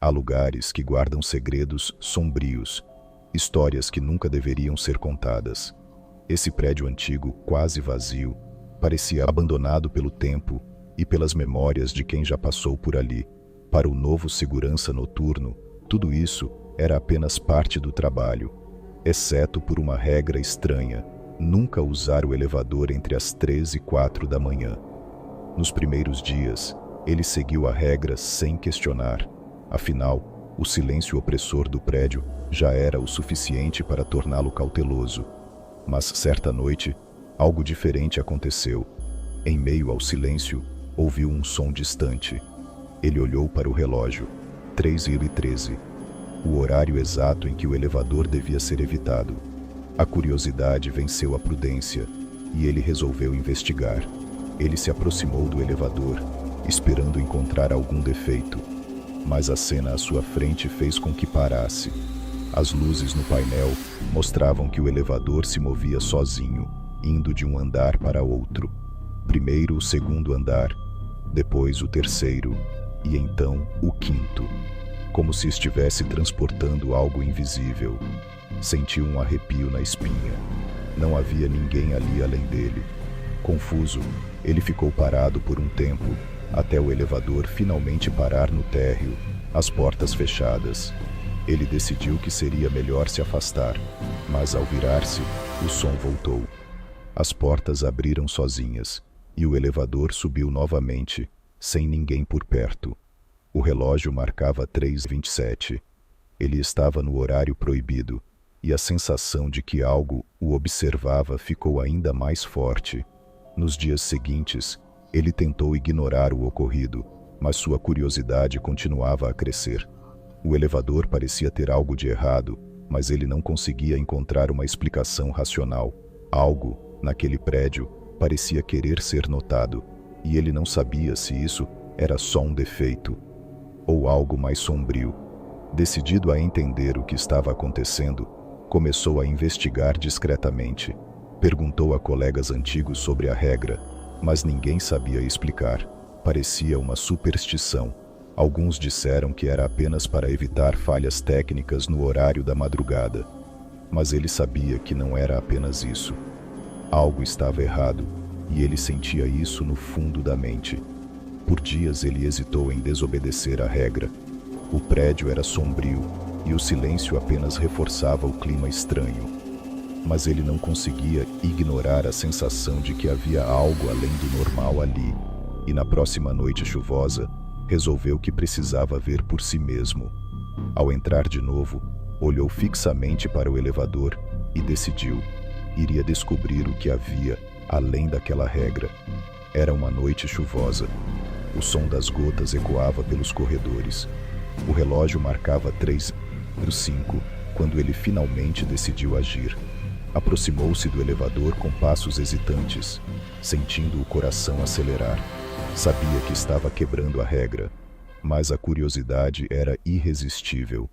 Há lugares que guardam segredos sombrios, histórias que nunca deveriam ser contadas. Esse prédio antigo, quase vazio, parecia abandonado pelo tempo e pelas memórias de quem já passou por ali. Para o novo segurança noturno, tudo isso era apenas parte do trabalho, exceto por uma regra estranha: nunca usar o elevador entre as 3 e 4 da manhã. Nos primeiros dias, ele seguiu a regra sem questionar. Afinal, o silêncio opressor do prédio já era o suficiente para torná-lo cauteloso. Mas certa noite, algo diferente aconteceu. Em meio ao silêncio, ouviu um som distante. Ele olhou para o relógio. 3h13. O horário exato em que o elevador devia ser evitado. A curiosidade venceu a prudência, e ele resolveu investigar. Ele se aproximou do elevador, esperando encontrar algum defeito. Mas a cena à sua frente fez com que parasse. As luzes no painel mostravam que o elevador se movia sozinho, indo de um andar para outro. Primeiro o segundo andar, depois o terceiro, e então o quinto. Como se estivesse transportando algo invisível. Sentiu um arrepio na espinha. Não havia ninguém ali além dele. Confuso, ele ficou parado por um tempo, até o elevador finalmente parar no térreo, as portas fechadas. Ele decidiu que seria melhor se afastar, mas ao virar-se, o som voltou. As portas abriram sozinhas, e o elevador subiu novamente, sem ninguém por perto. O relógio marcava 3h27. Ele estava no horário proibido, e a sensação de que algo o observava ficou ainda mais forte. Nos dias seguintes, ele tentou ignorar o ocorrido, mas sua curiosidade continuava a crescer. O elevador parecia ter algo de errado, mas ele não conseguia encontrar uma explicação racional. Algo, naquele prédio, parecia querer ser notado, e ele não sabia se isso era só um defeito ou algo mais sombrio. Decidido a entender o que estava acontecendo, começou a investigar discretamente. Perguntou a colegas antigos sobre a regra, mas ninguém sabia explicar. Parecia uma superstição. Alguns disseram que era apenas para evitar falhas técnicas no horário da madrugada. Mas ele sabia que não era apenas isso. Algo estava errado, e ele sentia isso no fundo da mente. Por dias ele hesitou em desobedecer a regra. O prédio era sombrio, e o silêncio apenas reforçava o clima estranho. Mas ele não conseguia ignorar a sensação de que havia algo além do normal ali, e na próxima noite chuvosa, resolveu que precisava ver por si mesmo. Ao entrar de novo, olhou fixamente para o elevador e decidiu: iria descobrir o que havia além daquela regra. Era uma noite chuvosa. O som das gotas ecoava pelos corredores. O relógio marcava 3h05 quando ele finalmente decidiu agir. Aproximou-se do elevador com passos hesitantes, sentindo o coração acelerar. Sabia que estava quebrando a regra, mas a curiosidade era irresistível.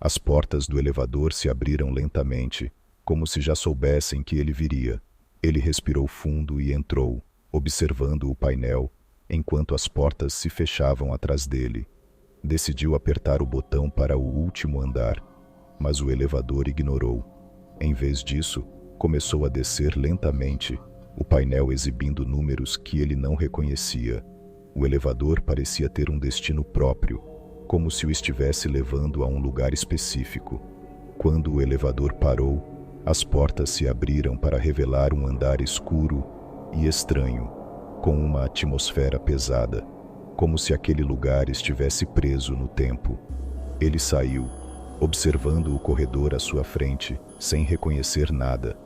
As portas do elevador se abriram lentamente, como se já soubessem que ele viria. Ele respirou fundo e entrou, observando o painel, enquanto as portas se fechavam atrás dele. Decidiu apertar o botão para o último andar, mas o elevador ignorou. Em vez disso, começou a descer lentamente, o painel exibindo números que ele não reconhecia. O elevador parecia ter um destino próprio, como se o estivesse levando a um lugar específico. Quando o elevador parou, as portas se abriram para revelar um andar escuro e estranho, com uma atmosfera pesada, como se aquele lugar estivesse preso no tempo. Ele saiu, observando o corredor à sua frente, sem reconhecer nada.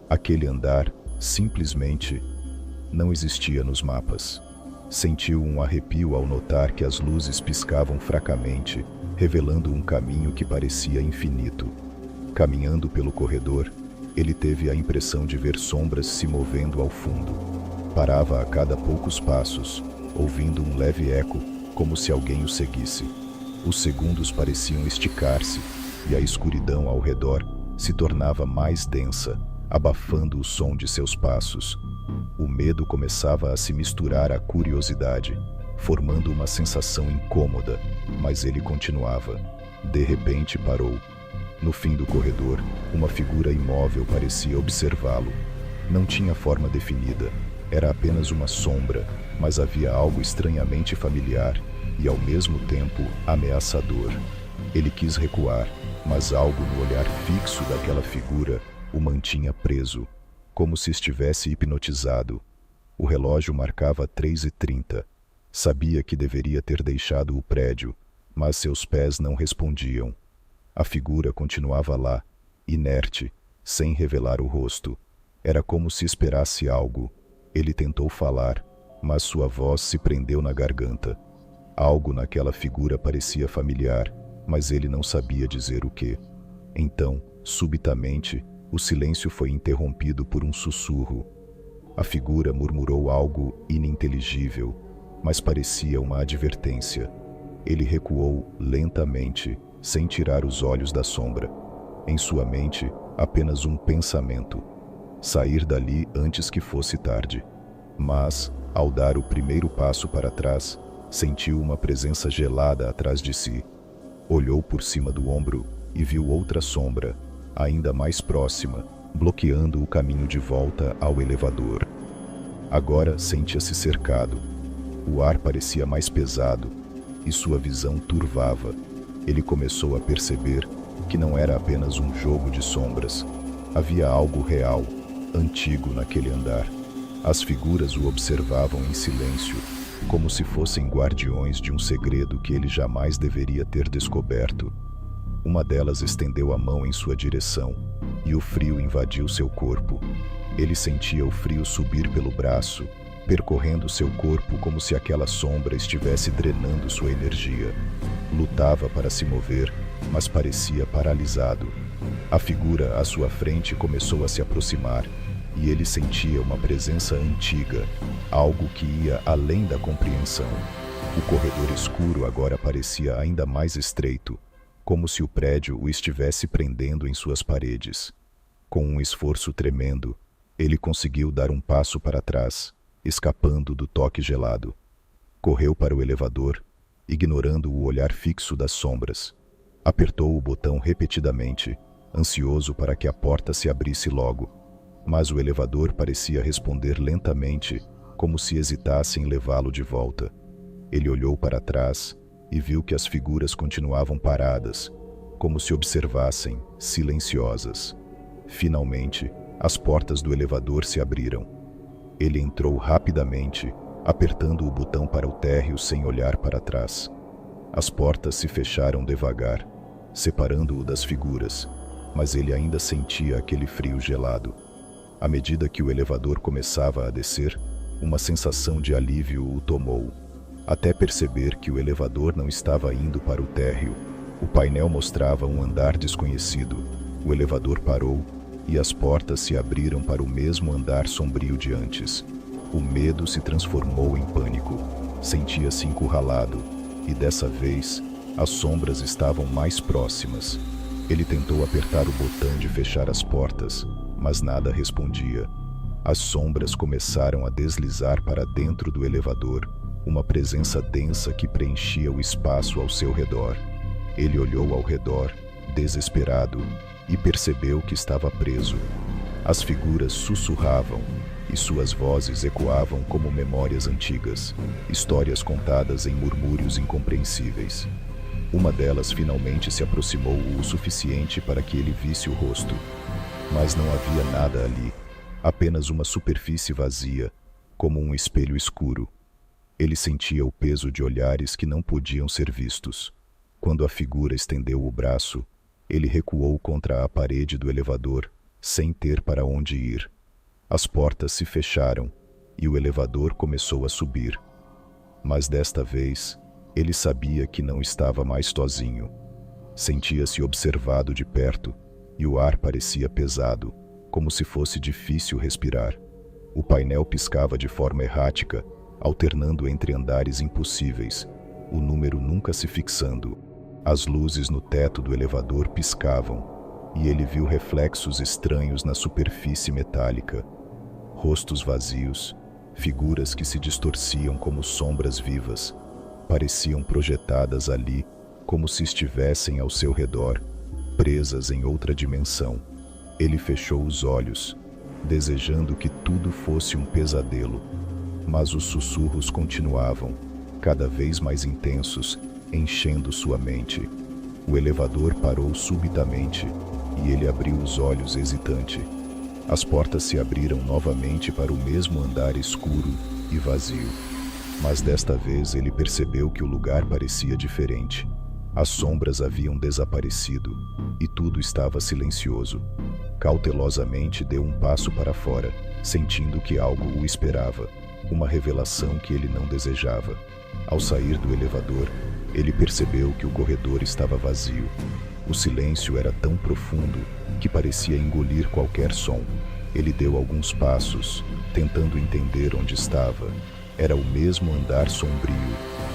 Aquele andar, simplesmente, não existia nos mapas. Sentiu um arrepio ao notar que as luzes piscavam fracamente, revelando um caminho que parecia infinito. Caminhando pelo corredor, ele teve a impressão de ver sombras se movendo ao fundo. Parava a cada poucos passos, ouvindo um leve eco, como se alguém o seguisse. Os segundos pareciam esticar-se, e a escuridão ao redor se tornava mais densa, abafando o som de seus passos. O medo começava a se misturar à curiosidade. formando uma sensação incômoda, mas ele continuava. De repente parou. No fim do corredor, uma figura imóvel parecia observá-lo. Não tinha forma definida, era apenas uma sombra, mas havia algo estranhamente familiar e, ao mesmo tempo, ameaçador. Ele quis recuar, mas algo no olhar fixo daquela figura o mantinha preso, como se estivesse hipnotizado. O relógio marcava 3h30. Sabia que deveria ter deixado o prédio, mas seus pés não respondiam. A figura continuava lá, inerte, sem revelar o rosto. Era como se esperasse algo. Ele tentou falar, mas sua voz se prendeu na garganta. Algo naquela figura parecia familiar, mas ele não sabia dizer o que. Então, subitamente, o silêncio foi interrompido por um sussurro. A figura murmurou algo ininteligível, mas parecia uma advertência. Ele recuou lentamente, sem tirar os olhos da sombra. Em sua mente, apenas um pensamento: sair dali antes que fosse tarde. Mas, ao dar o primeiro passo para trás, sentiu uma presença gelada atrás de si. Olhou por cima do ombro e viu outra sombra, ainda mais próxima, bloqueando o caminho de volta ao elevador. Agora sentia-se cercado. O ar parecia mais pesado e sua visão turvava. Ele começou a perceber que não era apenas um jogo de sombras. Havia algo real, antigo naquele andar. As figuras o observavam em silêncio, como se fossem guardiões de um segredo que ele jamais deveria ter descoberto. Uma delas estendeu a mão em sua direção, e o frio invadiu seu corpo. Ele sentia o frio subir pelo braço, percorrendo seu corpo como se aquela sombra estivesse drenando sua energia. Lutava para se mover, mas parecia paralisado. A figura à sua frente começou a se aproximar, e ele sentia uma presença antiga, algo que ia além da compreensão. O corredor escuro agora parecia ainda mais estreito, como se o prédio o estivesse prendendo em suas paredes. Com um esforço tremendo, ele conseguiu dar um passo para trás, escapando do toque gelado. Correu para o elevador, ignorando o olhar fixo das sombras. Apertou o botão repetidamente, ansioso para que a porta se abrisse logo. Mas o elevador parecia responder lentamente, como se hesitasse em levá-lo de volta. Ele olhou para trás e viu que as figuras continuavam paradas, como se observassem, silenciosas. Finalmente, as portas do elevador se abriram. Ele entrou rapidamente, apertando o botão para o térreo sem olhar para trás. As portas se fecharam devagar, separando-o das figuras, mas ele ainda sentia aquele frio gelado. À medida que o elevador começava a descer, uma sensação de alívio o tomou, até perceber que o elevador não estava indo para o térreo. O painel mostrava um andar desconhecido. O elevador parou e as portas se abriram para o mesmo andar sombrio de antes. O medo se transformou em pânico. Sentia-se encurralado, e dessa vez, as sombras estavam mais próximas. Ele tentou apertar o botão de fechar as portas, mas nada respondia. As sombras começaram a deslizar para dentro do elevador, uma presença densa que preenchia o espaço ao seu redor. Ele olhou ao redor, desesperado, e percebeu que estava preso. As figuras sussurravam, e suas vozes ecoavam como memórias antigas, histórias contadas em murmúrios incompreensíveis. Uma delas finalmente se aproximou o suficiente para que ele visse o rosto. Mas não havia nada ali, apenas uma superfície vazia, como um espelho escuro. Ele sentia o peso de olhares que não podiam ser vistos. Quando a figura estendeu o braço, ele recuou contra a parede do elevador, sem ter para onde ir. As portas se fecharam e o elevador começou a subir. Mas desta vez, ele sabia que não estava mais sozinho. Sentia-se observado de perto e o ar parecia pesado, como se fosse difícil respirar. O painel piscava de forma errática, alternando entre andares impossíveis, o número nunca se fixando. As luzes no teto do elevador piscavam, e ele viu reflexos estranhos na superfície metálica. Rostos vazios, figuras que se distorciam como sombras vivas, pareciam projetadas ali como se estivessem ao seu redor, presas em outra dimensão. Ele fechou os olhos, desejando que tudo fosse um pesadelo, mas os sussurros continuavam, cada vez mais intensos, enchendo sua mente. O elevador parou subitamente e ele abriu os olhos hesitante. As portas se abriram novamente para o mesmo andar escuro e vazio. Mas desta vez ele percebeu que o lugar parecia diferente. As sombras haviam desaparecido e tudo estava silencioso. Cautelosamente deu um passo para fora, sentindo que algo o esperava, uma revelação que ele não desejava. Ao sair do elevador, ele percebeu que o corredor estava vazio. O silêncio era tão profundo que parecia engolir qualquer som. Ele deu alguns passos, tentando entender onde estava. Era o mesmo andar sombrio,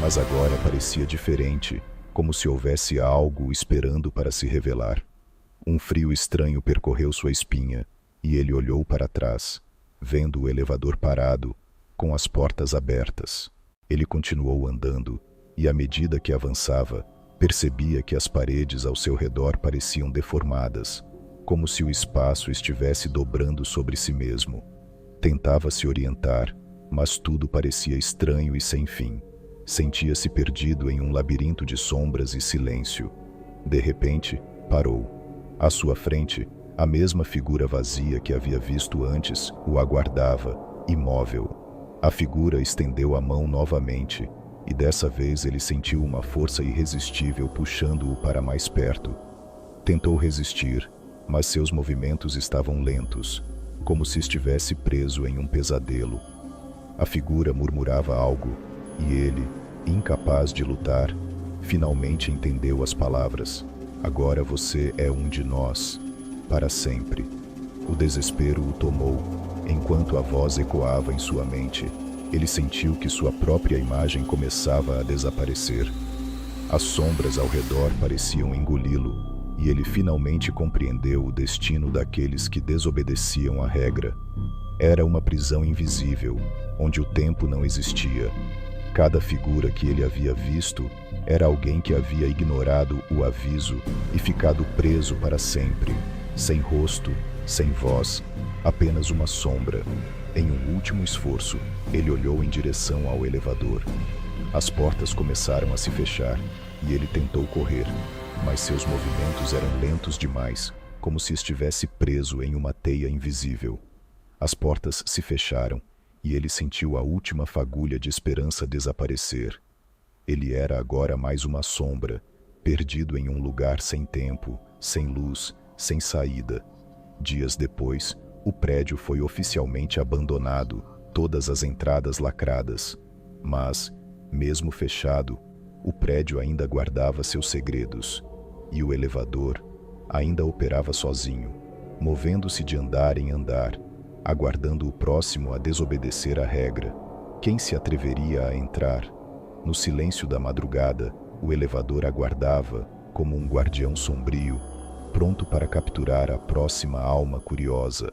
mas agora parecia diferente, como se houvesse algo esperando para se revelar. Um frio estranho percorreu sua espinha, e ele olhou para trás, vendo o elevador parado, com as portas abertas. Ele continuou andando, e à medida que avançava, percebia que as paredes ao seu redor pareciam deformadas, como se o espaço estivesse dobrando sobre si mesmo. Tentava se orientar, mas tudo parecia estranho e sem fim. Sentia-se perdido em um labirinto de sombras e silêncio. De repente, parou. À sua frente, a mesma figura vazia que havia visto antes o aguardava, imóvel. A figura estendeu a mão novamente, e dessa vez ele sentiu uma força irresistível puxando-o para mais perto. Tentou resistir, mas seus movimentos estavam lentos, como se estivesse preso em um pesadelo. A figura murmurava algo, e ele, incapaz de lutar, finalmente entendeu as palavras. Agora você é um de nós, para sempre. O desespero o tomou, enquanto a voz ecoava em sua mente. Ele sentiu que sua própria imagem começava a desaparecer. As sombras ao redor pareciam engoli-lo, e ele finalmente compreendeu o destino daqueles que desobedeciam à regra. Era uma prisão invisível, onde o tempo não existia. Cada figura que ele havia visto era alguém que havia ignorado o aviso e ficado preso para sempre, sem rosto, sem voz, apenas uma sombra. Em um último esforço, ele olhou em direção ao elevador. As portas começaram a se fechar e ele tentou correr, mas seus movimentos eram lentos demais, como se estivesse preso em uma teia invisível. As portas se fecharam e ele sentiu a última fagulha de esperança desaparecer. Ele era agora mais uma sombra, perdido em um lugar sem tempo, sem luz, sem saída. Dias depois, o prédio foi oficialmente abandonado, todas as entradas lacradas. Mas, mesmo fechado, o prédio ainda guardava seus segredos, e o elevador ainda operava sozinho, movendo-se de andar em andar, aguardando o próximo a desobedecer à regra. Quem se atreveria a entrar? No silêncio da madrugada, o elevador aguardava, como um guardião sombrio, pronto para capturar a próxima alma curiosa.